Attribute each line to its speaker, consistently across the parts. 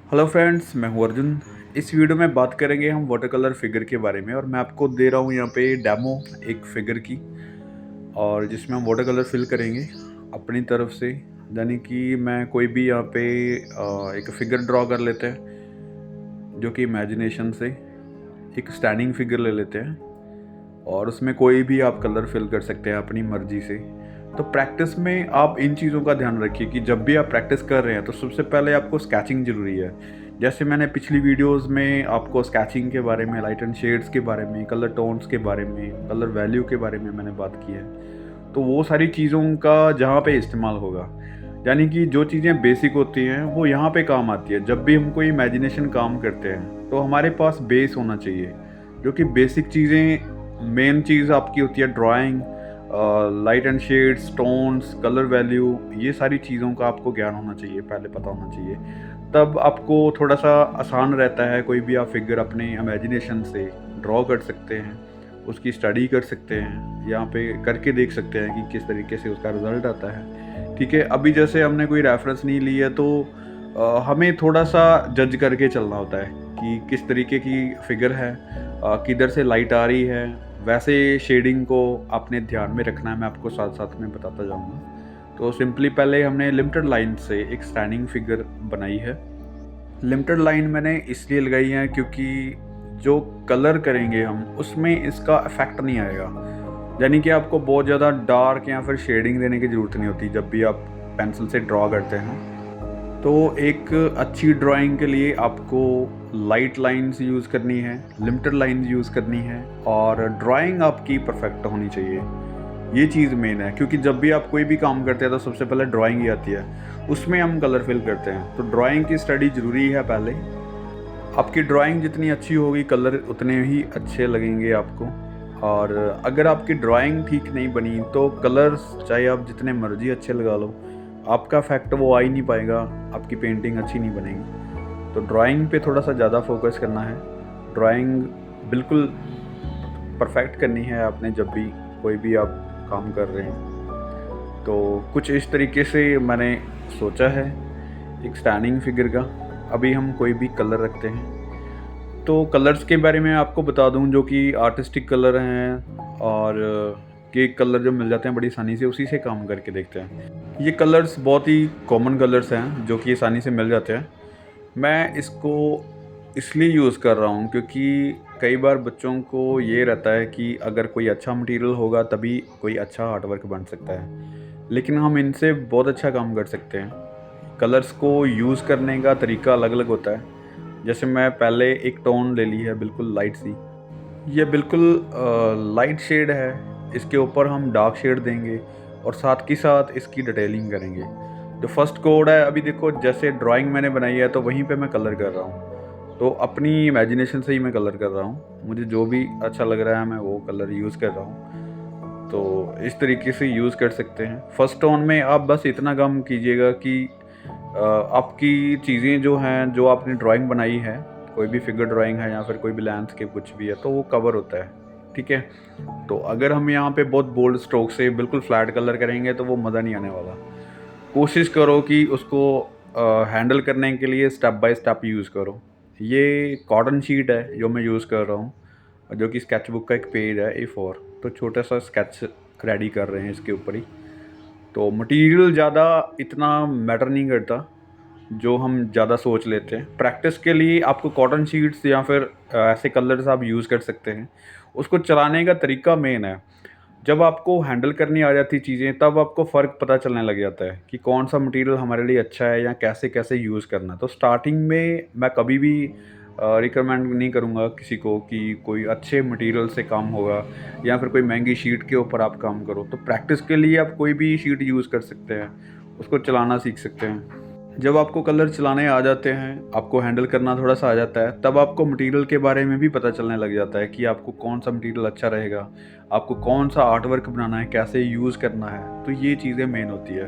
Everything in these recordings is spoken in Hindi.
Speaker 1: हेलो फ्रेंड्स, मैं हूं अर्जुन। इस वीडियो में बात करेंगे हम वाटर कलर फिगर के बारे में और मैं आपको दे रहा हूं यहाँ पे डेमो एक फिगर की, और जिसमें हम वाटर कलर फिल करेंगे अपनी तरफ से। यानी कि मैं कोई भी यहाँ पे एक फिगर ड्रॉ कर लेते हैं जो कि इमेजिनेशन से एक स्टैंडिंग फिगर ले लेते हैं और उसमें कोई भी आप कलर फिल कर सकते हैं अपनी मर्जी से। तो प्रैक्टिस में आप इन चीज़ों का ध्यान रखिए कि जब भी आप प्रैक्टिस कर रहे हैं तो सबसे पहले आपको स्केचिंग ज़रूरी है। जैसे मैंने पिछली वीडियोस में आपको स्केचिंग के बारे में, लाइट एंड शेड्स के बारे में, कलर टोन्स के बारे में, कलर वैल्यू के बारे में मैंने बात की है। तो वो सारी चीज़ों का जहाँ पे इस्तेमाल होगा, यानी कि जो चीज़ें बेसिक होती हैं वो यहाँ पे काम आती है। जब भी हम कोई इमेजिनेशन काम करते हैं तो हमारे पास बेस होना चाहिए, जो कि बेसिक चीज़ें, मेन चीज़ आपकी होती है drawing, light and shades, tones, colour value, ये सारी चीज़ों का आपको ज्ञान होना चाहिए, पहले पता होना चाहिए। तब आपको थोड़ा सा आसान रहता है, कोई भी आप फिगर अपने इमेजिनेशन से ड्रॉ कर सकते हैं, उसकी स्टडी कर सकते हैं, यहाँ पे करके देख सकते हैं कि किस तरीके से उसका रिज़ल्ट आता है। ठीक है, अभी जैसे हमने कोई रेफरेंस नहीं ली है तो हमें थोड़ा सा जज करके चलना होता है कि किस तरीके की फिगर है, किधर से लाइट आ रही है, वैसे शेडिंग को आपने ध्यान में रखना है। मैं आपको साथ साथ में बताता जाऊंगा। तो सिंपली पहले हमने लिमिटेड लाइन से एक स्टैंडिंग फिगर बनाई है। लिमिटेड लाइन मैंने इसलिए लगाई है क्योंकि जो कलर करेंगे हम उसमें इसका इफेक्ट नहीं आएगा। यानी कि आपको बहुत ज़्यादा डार्क या फिर शेडिंग देने की ज़रूरत नहीं होती जब भी आप पेंसिल से ड्रॉ करते हैं। तो एक अच्छी ड्राइंग के लिए आपको लाइट लाइंस यूज़ करनी है, लिमिटेड लाइंस यूज़ करनी है, और ड्राइंग आपकी परफेक्ट होनी चाहिए। ये चीज़ मेन है, क्योंकि जब भी आप कोई भी काम करते हैं तो सबसे पहले ड्राइंग ही आती है, उसमें हम कलर फिल करते हैं। तो ड्राइंग की स्टडी ज़रूरी है पहले। आपकी ड्राइंग जितनी अच्छी होगी कलर उतने ही अच्छे लगेंगे आपको। और अगर आपकी ड्राइंग ठीक नहीं बनी तो कलर्स चाहे आप जितने मर्जी अच्छे लगा लो, आपका इफेक्ट वो आ ही नहीं पाएगा, आपकी पेंटिंग अच्छी नहीं बनेगी। तो ड्राइंग पे थोड़ा सा ज़्यादा फोकस करना है। ड्राइंग बिल्कुल परफेक्ट करनी है आपने जब भी कोई भी आप काम कर रहे हैं। तो कुछ इस तरीके से मैंने सोचा है एक स्टैंडिंग फिगर का। अभी हम कोई भी कलर रखते हैं, तो कलर्स के बारे में आपको बता दूं, जो कि आर्टिस्टिक कलर हैं और केक कलर जो मिल जाते हैं बड़ी आसानी से, उसी से काम करके देखते हैं। ये कलर्स बहुत ही कॉमन कलर्स हैं जो कि आसानी से मिल जाते हैं। मैं इसको इसलिए यूज़ कर रहा हूँ क्योंकि कई बार बच्चों को ये रहता है कि अगर कोई अच्छा मटेरियल होगा तभी कोई अच्छा आर्ट वर्क बन सकता है, लेकिन हम इनसे बहुत अच्छा काम कर सकते हैं। कलर्स को यूज़ करने का तरीका अलग अलग होता है। जैसे मैं पहले एक टोन ले ली है बिल्कुल लाइट सी, ये बिल्कुल लाइट शेड है, इसके ऊपर हम डार्क शेड देंगे और साथ ही साथ इसकी डिटेलिंग करेंगे। जो फर्स्ट कोड है, अभी देखो जैसे ड्राइंग मैंने बनाई है तो वहीं पे मैं कलर कर रहा हूँ, तो अपनी इमेजिनेशन से ही मैं कलर कर रहा हूँ। मुझे जो भी अच्छा लग रहा है मैं वो कलर यूज़ कर रहा हूँ। तो इस तरीके से यूज़ कर सकते हैं। फर्स्ट टोन में आप बस इतना काम कीजिएगा कि आपकी चीज़ें जो हैं, जो आपने ड्राइंग बनाई है, कोई भी फिगर ड्राइंग है या फिर कोई भी लैंडस्केप कुछ भी है, तो वो कवर होता है। ठीक है, तो अगर हम यहाँ पे बहुत बोल्ड स्ट्रोक से बिल्कुल फ्लैट कलर करेंगे तो वो मज़ा नहीं आने वाला। कोशिश करो कि उसको हैंडल करने के लिए स्टेप बाय स्टेप यूज़ करो। ये कॉटन शीट है जो मैं यूज़ कर रहा हूँ, जो कि स्केचबुक का एक पेज है A4। तो छोटा सा स्केच रेडी कर रहे हैं इसके ऊपर ही। तो मटेरियल ज़्यादा इतना मैटर नहीं करता जो हम ज़्यादा सोच लेते हैं। प्रैक्टिस के लिए आपको कॉटन शीट्स या फिर ऐसे कलर्स आप यूज़ कर सकते हैं। उसको चलाने का तरीका मेन है। जब आपको हैंडल करनी आ जाती चीज़ें तब आपको फ़र्क पता चलने लग जाता है कि कौन सा मटेरियल हमारे लिए अच्छा है या कैसे कैसे यूज़ करना है। तो स्टार्टिंग में मैं कभी भी रिकमेंड नहीं करूँगा किसी को कि कोई अच्छे मटेरियल से काम होगा या फिर कोई महंगी शीट के ऊपर आप काम करो। तो प्रैक्टिस के लिए आप कोई भी शीट यूज़ कर सकते हैं, उसको चलाना सीख सकते हैं। जब आपको कलर चलाने आ जाते हैं, आपको हैंडल करना थोड़ा सा आ जाता है, तब आपको मटेरियल के बारे में भी पता चलने लग जाता है कि आपको कौन सा मटेरियल अच्छा रहेगा, आपको कौन सा आर्ट वर्क बनाना है, कैसे यूज़ करना है। तो ये चीज़ें मेन होती है।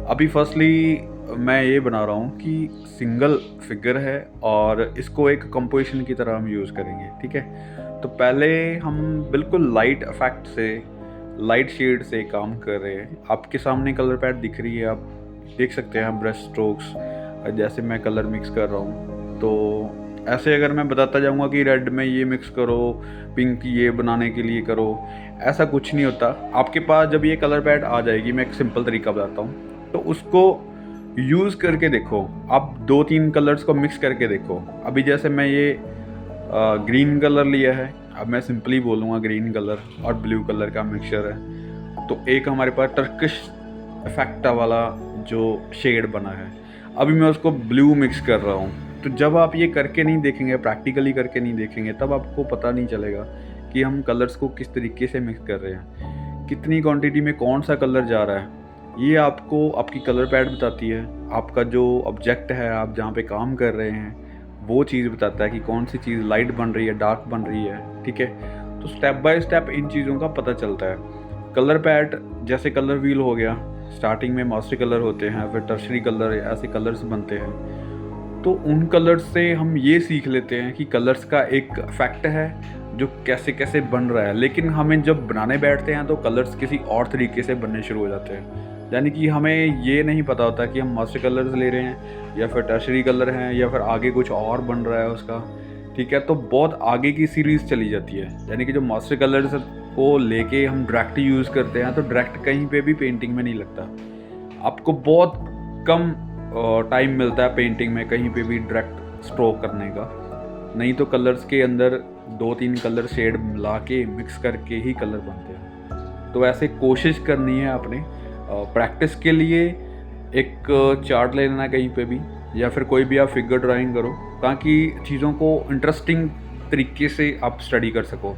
Speaker 1: अभी फर्स्टली मैं ये बना रहा हूँ कि सिंगल फिगर है और इसको एक कंपोजिशन की तरह हम यूज़ करेंगे। ठीक है, तो पहले हम बिल्कुल लाइट इफेक्ट से, लाइट शेड से काम कर रहे हैं। आपके सामने कलर पैड दिख रही है, आप देख सकते हैं ब्रश स्ट्रोक्स। जैसे मैं कलर मिक्स कर रहा हूँ, तो ऐसे अगर मैं बताता जाऊँगा कि रेड में ये मिक्स करो, पिंक ये बनाने के लिए करो, ऐसा कुछ नहीं होता। आपके पास जब ये कलर पैड आ जाएगी, मैं एक सिंपल तरीका बताता हूँ, तो उसको यूज़ करके देखो। आप 2-3 कलर्स को मिक्स करके देखो। अभी जैसे मैं ये ग्रीन कलर लिया है, अब मैं सिंपली बोलूँगा ग्रीन कलर और ब्लू कलर का मिक्सचर है, तो एक हमारे पास टर्किश इफेक्ट वाला जो शेड बना है, अभी मैं उसको ब्लू मिक्स कर रहा हूँ। तो जब आप ये करके नहीं देखेंगे, प्रैक्टिकली करके नहीं देखेंगे, तब आपको पता नहीं चलेगा कि हम कलर्स को किस तरीके से मिक्स कर रहे हैं, कितनी क्वांटिटी में कौन सा कलर जा रहा है। ये आपको आपकी कलर पैड बताती है, आपका जो ऑब्जेक्ट है, आप जहाँ पे काम कर रहे हैं, वो चीज़ बताता है कि कौन सी चीज़ लाइट बन रही है, डार्क बन रही है, ठीक है। तो स्टेप बाय स्टेप इन चीज़ों का पता चलता है। कलर पैड जैसे कलर व्हील हो गया, स्टार्टिंग में मास्टर कलर होते हैं, फिर टर्शरी कलर, ऐसे कलर्स बनते हैं। तो उन कलर्स से हम ये सीख लेते हैं कि कलर्स का एक इफेक्ट है जो कैसे कैसे बन रहा है। लेकिन हमें जब बनाने बैठते हैं तो कलर्स किसी और तरीके से बनने शुरू हो जाते हैं, यानी कि हमें ये नहीं पता होता कि हम मास्टर कलर्स ले रहे हैं या फिर टर्शरी कलर हैं या फिर आगे कुछ और बन रहा है उसका, ठीक है। तो बहुत आगे की सीरीज़ चली जाती है, यानी कि जो मास्टर कलर्स को लेके हम डायरेक्ट यूज़ करते हैं, तो डायरेक्ट कहीं पे भी पेंटिंग में नहीं लगता। आपको बहुत कम टाइम मिलता है पेंटिंग में कहीं पे भी डायरेक्ट स्ट्रोक करने का, नहीं तो कलर्स के अंदर 2-3 कलर शेड मिला के मिक्स करके ही कलर बनते हैं। तो ऐसे कोशिश करनी है अपने प्रैक्टिस के लिए। एक चार्ट ले लेना कहीं पे भी, या फिर कोई भी आप फिगर ड्राइंग करो, ताकि चीज़ों को इंटरेस्टिंग तरीके से आप स्टडी कर सको।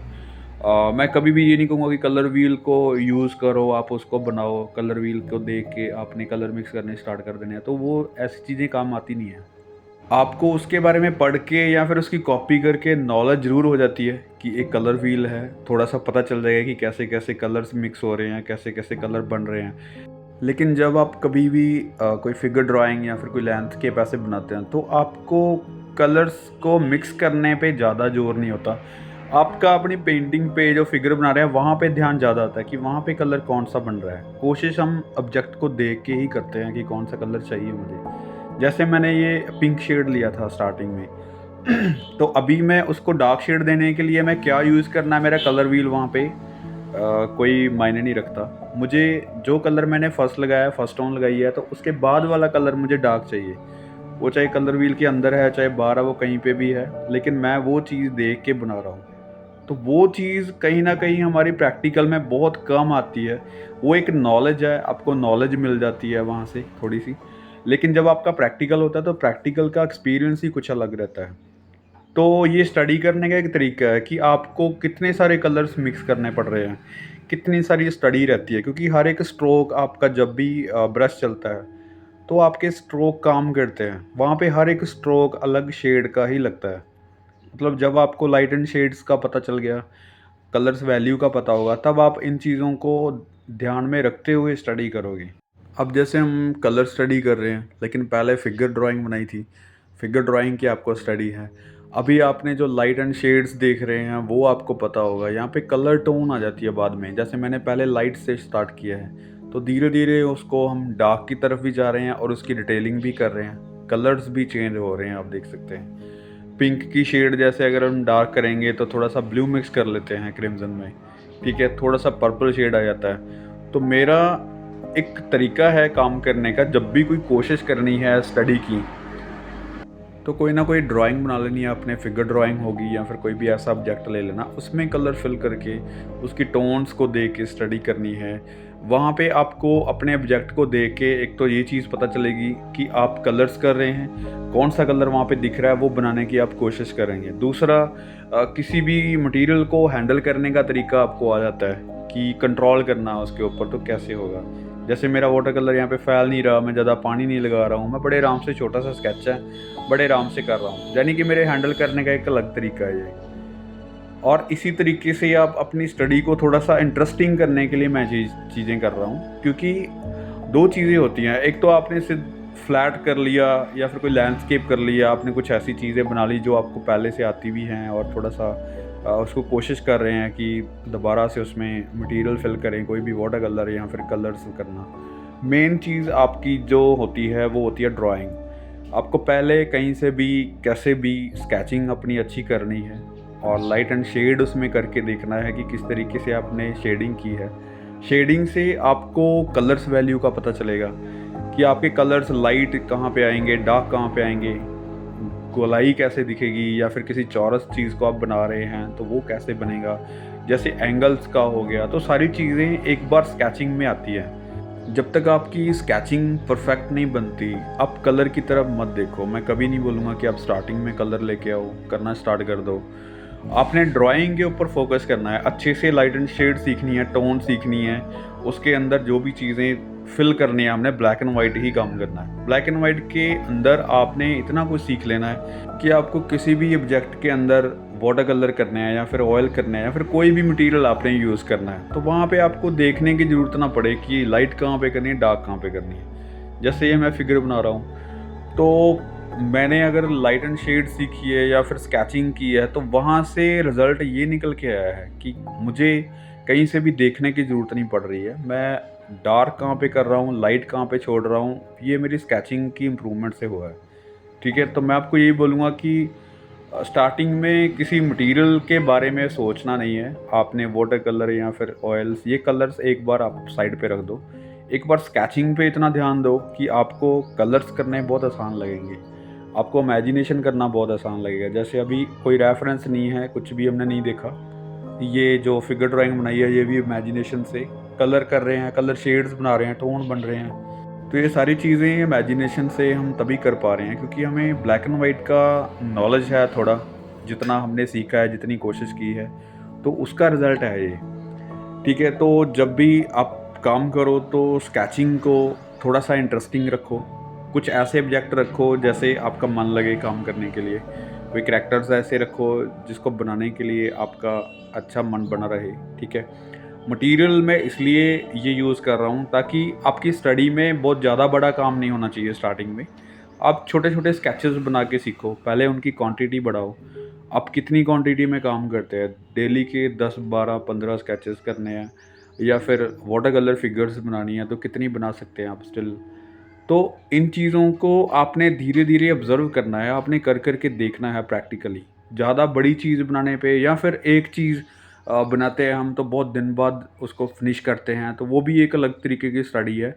Speaker 1: मैं कभी भी ये नहीं कहूँगा कि कलर व्हील को यूज़ करो, आप उसको बनाओ, कलर व्हील को देख के आपने कलर मिक्स करने स्टार्ट कर देने हैं, तो वो ऐसी चीज़ें काम आती नहीं है। आपको उसके बारे में पढ़ के या फिर उसकी कॉपी करके नॉलेज ज़रूर हो जाती है कि एक कलर व्हील है, थोड़ा सा पता चल जाएगा कि कैसे कैसे कलर्स मिक्स हो रहे हैं, कैसे कैसे कलर बन रहे हैं। लेकिन जब आप कभी भी कोई फिगर ड्राइंग या फिर कोई लैंडस्केप ऐसे बनाते हैं, तो आपको कलर्स को मिक्स करने पे ज़्यादा जोर नहीं होता। आपका अपनी पेंटिंग पे जो फिगर बना रहे हैं वहाँ पे ध्यान ज़्यादा आता है कि वहाँ पे कलर कौन सा बन रहा है। कोशिश हम ऑब्जेक्ट को देख के ही करते हैं कि कौन सा कलर चाहिए मुझे। जैसे मैंने ये पिंक शेड लिया था स्टार्टिंग में तो अभी मैं उसको डार्क शेड देने के लिए मैं क्या यूज़ करना है, मेरा कलर व्हील वहाँ पे कोई मायने नहीं रखता। मुझे जो कलर मैंने फर्स्ट लगाया, फर्स्ट टोन लगाई है, तो उसके बाद वाला कलर मुझे डार्क चाहिए। वो चाहे कलर व्हील के अंदर है, चाहे बाहर है, वो कहीं पे भी है, लेकिन मैं वो चीज़ देख के बना रहा हूँ। तो वो चीज़ कहीं न कहीं हमारी प्रैक्टिकल में बहुत कम आती है। वो एक नॉलेज है, आपको नॉलेज मिल जाती है वहाँ से थोड़ी-सी। लेकिन जब आपका प्रैक्टिकल होता है तो प्रैक्टिकल का एक्सपीरियंस ही कुछ अलग रहता है। तो ये स्टडी करने का एक तरीका है कि आपको कितने सारे कलर्स मिक्स करने पड़ रहे हैं, कितनी सारी स्टडी रहती है, क्योंकि हर एक स्ट्रोक आपका जब भी ब्रश चलता है, तो आपके स्ट्रोक काम करते हैं। वहाँ पे हर एक स्ट्रोक अलग शेड का ही लगता है। मतलब जब आपको लाइट एंड शेड्स का पता चल गया, कलर्स वैल्यू का पता होगा, तब आप इन चीज़ों को ध्यान में रखते हुए स्टडी करोगे। अब जैसे हम कलर स्टडी कर रहे हैं, लेकिन पहले फिगर ड्राइंग बनाई थी, फिगर ड्राइंग की आपको स्टडी है। अभी आपने जो लाइट एंड शेड्स देख रहे हैं वो आपको पता होगा, यहाँ पे कलर टोन आ जाती है बाद में। जैसे मैंने पहले लाइट से स्टार्ट किया है, तो धीरे धीरे उसको हम डार्क की तरफ भी जा रहे हैं और उसकी डिटेलिंग भी कर रहे हैं, कलर्स भी चेंज हो रहे हैं, आप देख सकते हैं। पिंक की शेड जैसे अगर हम डार्क करेंगे तो थोड़ा सा ब्लू मिक्स कर लेते हैं क्रिम्जन में, ठीक है, थोड़ा सा पर्पल शेड आ जाता है। तो मेरा एक तरीका है काम करने का, जब भी कोई कोशिश करनी है स्टडी की, तो कोई ना कोई ड्राइंग बना लेनी है आपने, फिगर ड्राइंग होगी या फिर कोई भी ऐसा ऑब्जेक्ट ले लेना, उसमें कलर फिल करके उसकी टोन्स को देख के स्टडी करनी है। वहाँ पे आपको अपने ऑब्जेक्ट को देख के एक तो ये चीज़ पता चलेगी कि आप कलर्स कर रहे हैं, कौन सा कलर वहाँ पे दिख रहा है वो बनाने की आप कोशिश करेंगे। दूसरा, किसी भी मटेरियल को हैंडल करने का तरीका आपको आ जाता है कि कंट्रोल करना उसके ऊपर तो कैसे होगा। जैसे मेरा वाटर कलर यहाँ पे फैल नहीं रहा, मैं ज़्यादा पानी नहीं लगा रहा हूँ, मैं बड़े आराम से, छोटा सा स्केच है, बड़े आराम से कर रहा हूँ, यानी कि मेरे हैंडल करने का एक अलग तरीका है ये। और इसी तरीके से आप अपनी स्टडी को थोड़ा सा इंटरेस्टिंग करने के लिए मैं चीज़ें कर रहा हूँ, क्योंकि दो चीज़ें होती हैं। एक तो आपने सिर्फ फ्लैट कर लिया या फिर कोई लैंडस्केप कर लिया, आपने कुछ ऐसी चीज़ें बना ली जो आपको पहले से आती भी हैं और थोड़ा सा उसको कोशिश कर रहे हैं कि दोबारा से उसमें मटेरियल फिल करें, कोई भी वाटर कलर या फिर कलर्स करना। मेन चीज़ आपकी जो होती है वो होती है ड्राइंग। आपको पहले कहीं से भी कैसे भी स्केचिंग अपनी अच्छी करनी है और लाइट एंड शेड उसमें करके देखना है कि किस तरीके से आपने शेडिंग की है। शेडिंग से आपको कलर्स वैल्यू का पता चलेगा कि आपके कलर्स लाइट कहाँ पे आएंगे, डार्क कहाँ पे आएंगे, गोलाई कैसे दिखेगी, या फिर किसी चौरस चीज़ को आप बना रहे हैं तो वो कैसे बनेगा, जैसे एंगल्स का हो गया। तो सारी चीज़ें एक बार स्केचिंग में आती है। जब तक आपकी स्केचिंग परफेक्ट नहीं बनती, आप कलर की तरफ मत देखो। मैं कभी नहीं बोलूँगा कि आप स्टार्टिंग में कलर लेके आओ, करना स्टार्ट कर दो। आपने ड्राइंग के ऊपर फोकस करना है, अच्छे से लाइट एंड शेड सीखनी है, टोन सीखनी है, उसके अंदर जो भी चीज़ें फिल करनी है हमने ब्लैक एंड वाइट ही काम करना है। ब्लैक एंड वाइट के अंदर आपने इतना कुछ सीख लेना है कि आपको किसी भी ऑब्जेक्ट के अंदर वाटर कलर करना है या फिर ऑयल करना है या फिर कोई भी मटेरियल आपने यूज़ करना है, तो वहाँ पे आपको देखने की ज़रूरत ना पड़े कि लाइट कहाँ पे करनी है, डार्क कहाँ पे करनी है। जैसे ये मैं फिगर बना रहा हूँ, तो मैंने अगर लाइट एंड शेड सीखी है या फिर स्केचिंग की है, तो वहाँ से रिज़ल्ट ये निकल के आया है कि मुझे कहीं से भी देखने की ज़रूरत नहीं पड़ रही है। मैं डार्क कहाँ पे कर रहा हूँ, लाइट कहाँ पे छोड़ रहा हूँ, ये मेरी स्केचिंग की इम्प्रूवमेंट से हुआ है। ठीक है, तो मैं आपको यही बोलूँगा कि स्टार्टिंग में किसी मटेरियल के बारे में सोचना नहीं है। आपने वाटर कलर या फिर ऑयल्स, ये कलर्स एक बार आप साइड पे रख दो। एक बार स्केचिंग पे इतना ध्यान दो कि आपको कलर्स करने बहुत आसान लगेंगे, आपको इमेजिनेशन करना बहुत आसान लगेगा। जैसे अभी कोई रेफरेंस नहीं है, कुछ भी हमने नहीं देखा, ये जो फिगर ड्राइंग बनाई है ये भी इमेजिनेशन से कलर कर रहे हैं, कलर शेड्स बना रहे हैं, टोन बन रहे हैं। तो ये सारी चीज़ें इमेजिनेशन से हम तभी कर पा रहे हैं क्योंकि हमें ब्लैक एंड वाइट का नॉलेज है थोड़ा, जितना हमने सीखा है, जितनी कोशिश की है, तो उसका रिज़ल्ट है ये। ठीक है, तो जब भी आप काम करो तो स्केचिंग को थोड़ा सा इंटरेस्टिंग रखो, कुछ ऐसे ऑब्जेक्ट रखो जैसे आपका मन लगे काम करने के लिए, कोई कैरेक्टर्स ऐसे रखो जिसको बनाने के लिए आपका अच्छा मन बना रहे। ठीक है, मटेरियल मैं इसलिए ये यूज़ कर रहा हूँ ताकि आपकी स्टडी में बहुत ज़्यादा बड़ा काम नहीं होना चाहिए। स्टार्टिंग में आप छोटे छोटे स्केचेस बना के सीखो, पहले उनकी क्वांटिटी बढ़ाओ। आप कितनी क्वांटिटी में काम करते हैं, डेली के 10 12 15 स्केचेस करने हैं या फिर वाटर कलर फिगर्स बनानी है तो कितनी बना सकते हैं आप स्टिल। तो इन चीज़ों को आपने धीरे धीरे ऑब्ज़र्व करना है, आपने कर कर के देखना है प्रैक्टिकली। ज़्यादा बड़ी चीज़ बनाने पे या फिर एक चीज़ बनाते हैं हम तो बहुत दिन बाद उसको फिनिश करते हैं, तो वो भी एक अलग तरीके की स्टडी है।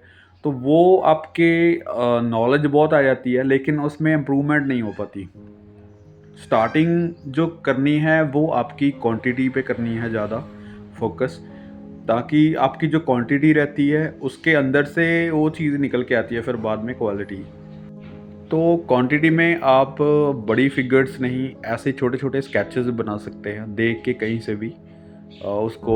Speaker 1: तो वो आपके नॉलेज बहुत आ जाती है लेकिन उसमें इम्प्रूवमेंट नहीं हो पाती। स्टार्टिंग जो करनी है वो आपकी क्वांटिटी पे करनी है ज़्यादा फोकस, ताकि आपकी जो क्वांटिटी रहती है उसके अंदर से वो चीज़ निकल के आती है फिर बाद में क्वालिटी। तो क्वांटिटी में आप बड़ी फिगर्स नहीं, ऐसे छोटे छोटे स्केचेस बना सकते हैं देख के कहीं से भी, उसको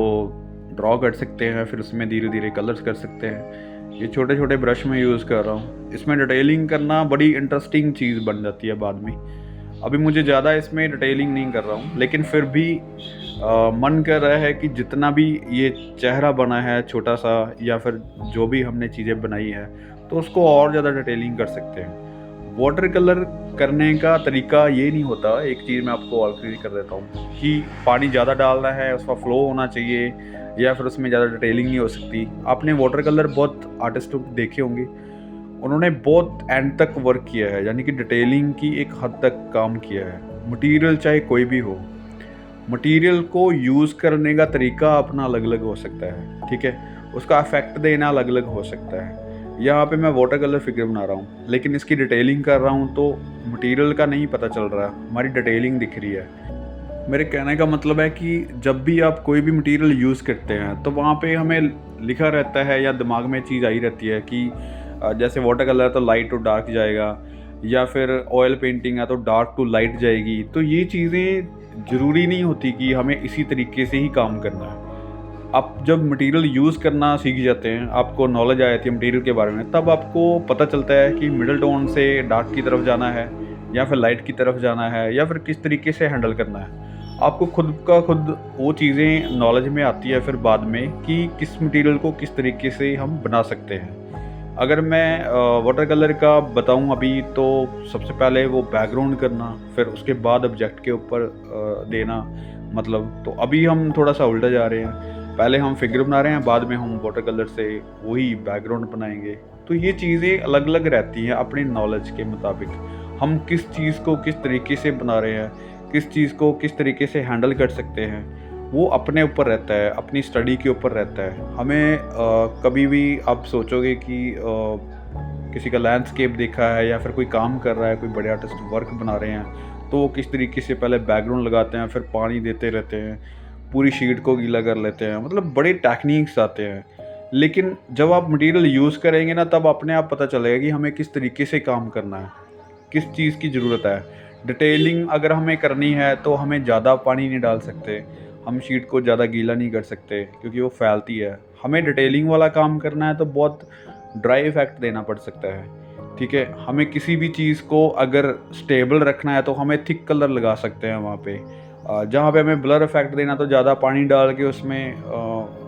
Speaker 1: ड्रॉ कर सकते हैं, फिर उसमें धीरे धीरे कलर्स कर सकते हैं। ये छोटे छोटे ब्रश में यूज़ कर रहा हूँ, इसमें डिटेलिंग करना बड़ी इंटरेस्टिंग चीज़ बन जाती है बाद में। अभी मुझे ज़्यादा इसमें डिटेलिंग नहीं कर रहा हूँ लेकिन फिर भी मन कर रहा है कि जितना भी ये चेहरा बना है छोटा सा या फिर जो भी हमने चीज़ें बनाई है तो उसको और ज़्यादा डिटेलिंग कर सकते हैं। वाटर कलर करने का तरीका ये नहीं होता, एक चीज़ मैं आपको और क्लियर कर देता हूँ कि पानी ज़्यादा डालना है, उसका फ्लो होना चाहिए या फिर उसमें ज़्यादा डिटेलिंग नहीं हो सकती। आपने वाटर कलर बहुत आर्टिस्टों को देखे होंगे, उन्होंने बहुत एंड तक वर्क किया है, यानी कि डिटेलिंग की एक हद तक काम किया है। मटेरियल चाहे कोई भी हो, मटेरियल को यूज़ करने का तरीका अपना अलग अलग हो सकता है। ठीक है, उसका इफेक्ट देना अलग अलग हो सकता है। यहाँ पे मैं वाटर कलर फिगर बना रहा हूँ लेकिन इसकी डिटेलिंग कर रहा हूँ तो मटेरियल का नहीं पता चल रहा, हमारी डिटेलिंग दिख रही है। मेरे कहने का मतलब है कि जब भी आप कोई भी मटेरियल यूज़ करते हैं तो वहाँ पे हमें लिखा रहता है या दिमाग में चीज़ आई रहती है कि जैसे वाटर कलर तो लाइट टू डार्क जाएगा या फिर ऑयल पेंटिंग है तो डार्क टू लाइट जाएगी। तो ये चीज़ें ज़रूरी नहीं होती कि हमें इसी तरीके से ही काम करना है। आप जब मटेरियल यूज़ करना सीख जाते हैं, आपको नॉलेज आ जाती है मटेरियल के बारे में, तब आपको पता चलता है कि मिडल टोन से डार्क की तरफ जाना है या फिर लाइट की तरफ जाना है या फिर किस तरीके से हैंडल करना है। आपको खुद का खुद वो चीज़ें नॉलेज में आती है फिर बाद में कि किस मटेरियल को किस तरीके से हम बना सकते हैं। अगर मैं वाटर कलर का बताऊं अभी, तो सबसे पहले वो बैकग्राउंड करना, फिर उसके बाद ऑब्जेक्ट के ऊपर देना, मतलब तो अभी हम थोड़ा सा उल्टा जा रहे हैं। पहले हम फिगर बना रहे हैं, बाद में हम वाटर कलर से वही बैकग्राउंड बनाएंगे। तो ये चीज़ें अलग अलग रहती हैं अपनी नॉलेज के मुताबिक। हम किस चीज़ को किस तरीके से बना रहे हैं, किस चीज़ को किस तरीके से हैंडल कर सकते हैं, वो अपने ऊपर रहता है, अपनी स्टडी के ऊपर रहता है। हमें कभी भी आप सोचोगे कि किसी का लैंडस्केप देखा है या फिर कोई काम कर रहा है, कोई बड़े आर्टिस्ट वर्क बना रहे हैं, तो वो किस तरीके से पहले बैकग्राउंड लगाते हैं, फिर पानी देते रहते हैं, पूरी शीट को गीला कर लेते हैं, मतलब बड़े टेक्निक्स आते हैं। लेकिन जब आप मटेरियल यूज़ करेंगे ना, तब अपने आप पता चलेगा कि हमें किस तरीके से काम करना है, किस चीज़ की ज़रूरत है। डिटेलिंग अगर हमें करनी है तो हमें ज़्यादा पानी नहीं डाल सकते, हम शीट को ज़्यादा गीला नहीं कर सकते क्योंकि वो फैलती है। हमें डिटेलिंग वाला काम करना है तो बहुत ड्राई इफ़ेक्ट देना पड़ सकता है, ठीक है। हमें किसी भी चीज़ को अगर स्टेबल रखना है तो हमें थिक कलर लगा सकते हैं वहाँ पे। जहाँ पे हमें ब्लर इफ़ेक्ट देना तो ज़्यादा पानी डाल के उसमें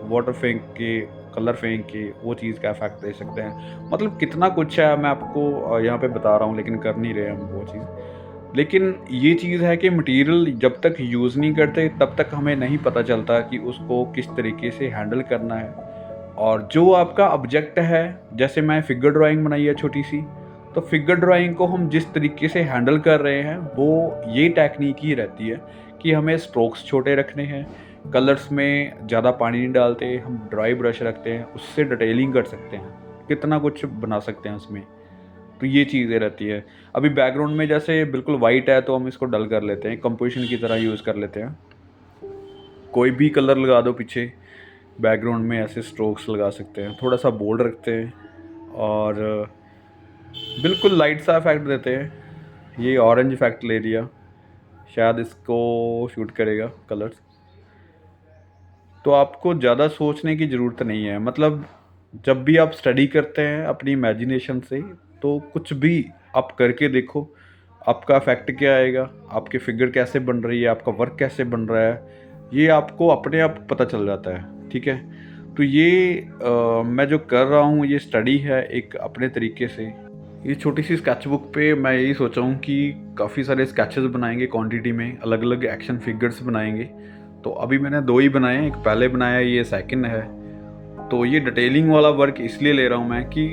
Speaker 1: वाटर फेंक के, कलर फेंक के वो चीज़ का इफ़ेक्ट दे सकते हैं। मतलब कितना कुछ है, मैं आपको यहाँ पे बता रहा हूँ, लेकिन कर नहीं रहे हम वो चीज़। लेकिन ये चीज़ है कि मटेरियल जब तक यूज़ नहीं करते तब तक हमें नहीं पता चलता कि उसको किस तरीके से हैंडल करना है। और जो आपका ऑब्जेक्ट है, जैसे मैं फिगर ड्राइंग बनाई है छोटी सी, तो फिगर ड्राइंग को हम जिस तरीके से हैंडल कर रहे हैं वो ये टेक्निक ही रहती है कि हमें स्ट्रोक्स छोटे रखने हैं, कलर्स में ज़्यादा पानी नहीं डालते, हम ड्राई ब्रश रखते हैं, उससे डिटेलिंग कर सकते हैं, कितना कुछ बना सकते हैं उसमें। तो ये चीज़ें रहती है। अभी बैकग्राउंड में जैसे बिल्कुल वाइट है तो हम इसको डल कर लेते हैं, कंपोजिशन की तरह यूज़ कर लेते हैं। कोई भी कलर लगा दो पीछे, बैकग्राउंड में ऐसे स्ट्रोक्स लगा सकते हैं, थोड़ा सा बोल्ड रखते हैं और बिल्कुल लाइट सा इफेक्ट देते हैं। ये ऑरेंज इफेक्ट ले लिया, शायद इसको शूट करेगा कलर्स। तो आपको ज़्यादा सोचने की ज़रूरत नहीं है, मतलब जब भी आप स्टडी करते हैं अपनी इमेजिनेशन से, तो कुछ भी आप करके देखो, आपका इफेक्ट क्या आएगा, आपकी फिगर कैसे बन रही है, आपका वर्क कैसे बन रहा है, ये आपको अपने आप पता चल जाता है, ठीक है। तो ये मैं जो कर रहा हूँ ये स्टडी है एक अपने तरीके से। ये छोटी सी स्केचबुक पे मैं यही सोचा हूँ कि काफ़ी सारे स्केचेस बनाएंगे क्वांटिटी में, अलग अलग एक्शन फिगर्स बनाएंगे। तो अभी मैंने 2 ही बनाए हैं, एक पहले बनाया, ये सेकंड है। तो ये डिटेलिंग वाला वर्क इसलिए ले रहा हूँ मैं कि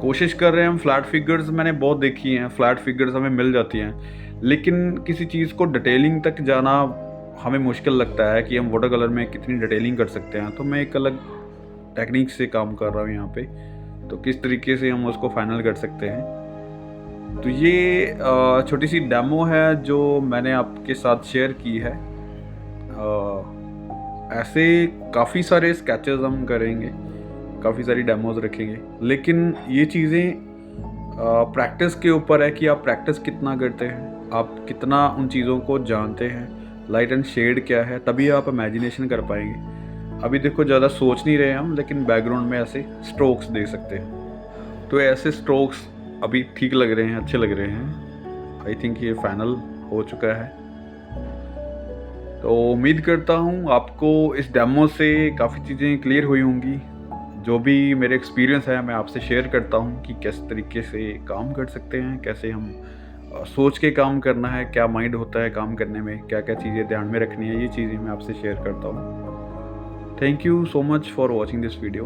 Speaker 1: कोशिश कर रहे हैं हम फ्लैट फिगर्स, मैंने बहुत देखी हैं फ्लैट फिगर्स हमें मिल जाती हैं, लेकिन किसी चीज़ को डिटेलिंग तक जाना हमें मुश्किल लगता है कि हम वाटर कलर में कितनी डिटेलिंग कर सकते हैं। तो मैं एक अलग टेक्निक से काम कर रहा हूँ यहाँ पे, तो किस तरीके से हम उसको फाइनल कर सकते हैं। तो ये छोटी सी डेमो है जो मैंने आपके साथ शेयर की है। ऐसे काफ़ी सारे स्केचेस हम करेंगे, काफ़ी सारी डेमोज रखेंगे, लेकिन ये चीज़ें प्रैक्टिस के ऊपर है कि आप प्रैक्टिस कितना करते हैं, आप कितना उन चीज़ों को जानते हैं, लाइट एंड शेड क्या है, तभी आप इमेजिनेशन कर पाएंगे। अभी देखो ज़्यादा सोच नहीं रहे हम, लेकिन बैकग्राउंड में ऐसे स्ट्रोक्स दे सकते हैं। तो ऐसे स्ट्रोक्स अभी ठीक लग रहे हैं, अच्छे लग रहे हैं। आई थिंक ये फाइनल हो चुका है। तो उम्मीद करता हूँ आपको इस डेमो से काफ़ी चीज़ें क्लियर हुई होंगी। जो भी मेरे एक्सपीरियंस है मैं आपसे शेयर करता हूँ कि किस तरीके से काम कर सकते हैं, कैसे हम सोच के काम करना है, क्या माइंड होता है काम करने में, क्या क्या चीज़ें ध्यान में रखनी है, ये चीज़ें मैं आपसे शेयर करता हूँ। Thank you so much for watching this video.